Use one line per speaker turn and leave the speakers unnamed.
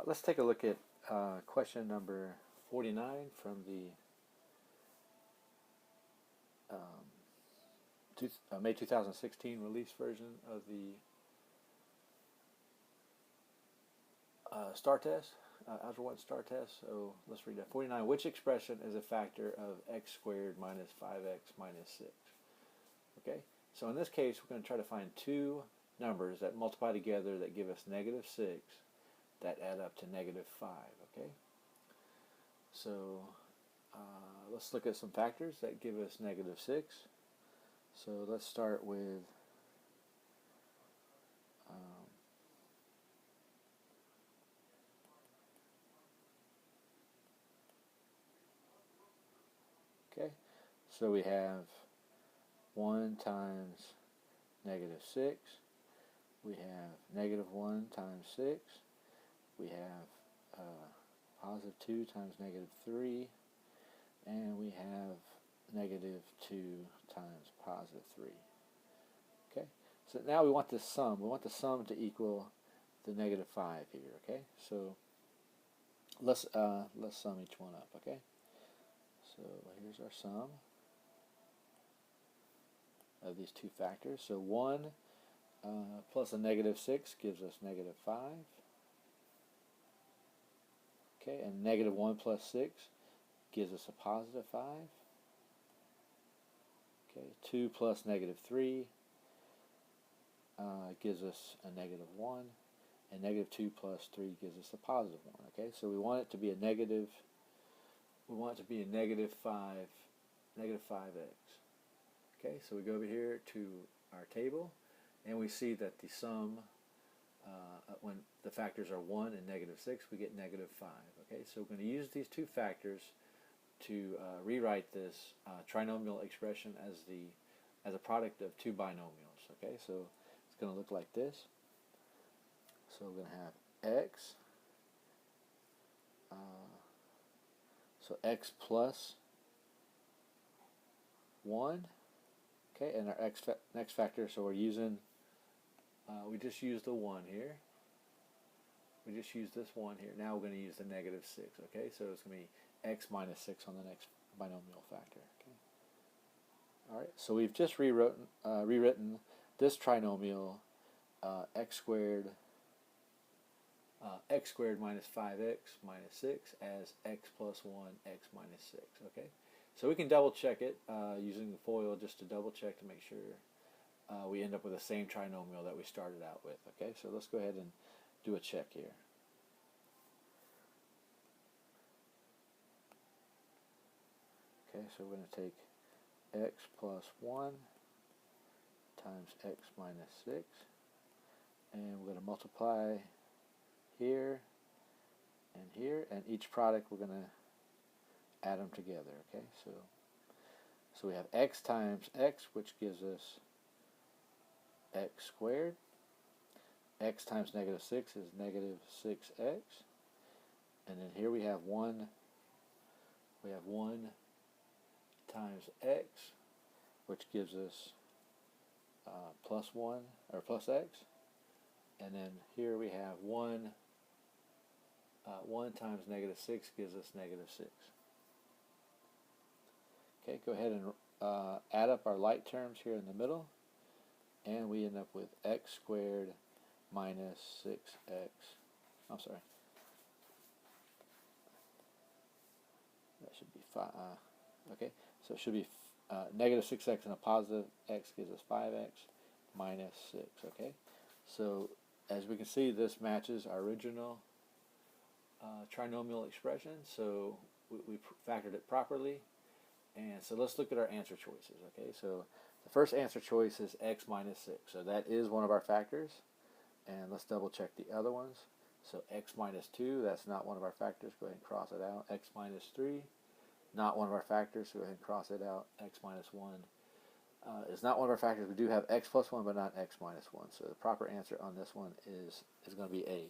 Let's take a look at question number 49 from the May 2016 release version of the STAAR test, Algebra 1 STAAR test. So let's read that. 49. Which expression is a factor of x squared minus 5x minus 6? Okay, so in this case, we're going to try to find two numbers that multiply together that give us negative 6 that add up to negative 5. Okay, so let's look at some factors that give us negative 6. So let's start with okay, so we have 1 times negative 6. We have negative 1 times 6. We have positive 2 times negative 3. And we have negative 2 times positive 3. Okay, so now we want the sum. We want the sum to equal the negative 5 here. Okay, so let's sum each one up. Okay, so here's our sum of these two factors. So 1 plus a negative 6 gives us negative 5. Okay, and negative 1 plus 6 gives us a positive 5. Okay, 2 plus negative 3 gives us a negative 1, and negative 2 plus 3 gives us a positive 1. Okay, so we want it to be a negative. We want it to be a negative 5x. Okay, so we go over here to our table, and we see that the sum, when the factors are 1 and negative 6, we get negative 5. Okay, so we're going to use these two factors to rewrite this trinomial expression as a product of two binomials. Okay, so it's going to look like this. So we're going to have x, so x plus 1. Okay, and our next factor, so we're using, we just used the 1 here. We just used this 1 here. Now we're going to use the negative 6. Okay, so it's going to be x minus 6 on the next binomial factor. Okay. All right, so we've just rewritten this trinomial x squared minus 5x minus 6 as x plus 1 x minus 6. Okay, so we can double check it using the FOIL just to double check to make sure we end up with the same trinomial that we started out with. Okay, so let's go ahead and do a check here. Okay, so we're going to take x plus 1 times x minus 6, and we're going to multiply here, and each product we're going to add them together. Okay, so we have x times x, which gives us x squared. X times negative 6 is negative 6x, and then here we have 1 times x, which gives us plus 1 or plus x, and then here we have 1 times negative 6 gives us negative 6. Okay, go ahead and add up our like terms here in the middle, and we end up with x squared minus 6x. I'm sorry. That should be 5. Okay, so it should be negative 6x and a positive x gives us 5x minus 6. Okay, so as we can see, this matches our original trinomial expression, so we factored it properly. And so let's look at our answer choices. Okay, so the first answer choice is x minus 6, so that is one of our factors. And let's double check the other ones. So x minus 2, that's not one of our factors, go ahead and cross it out. X minus 3, not one of our factors, so go ahead and cross it out. X minus 1 is not one of our factors. We do have x plus 1, but not x minus 1. So the proper answer on this one is going to be A.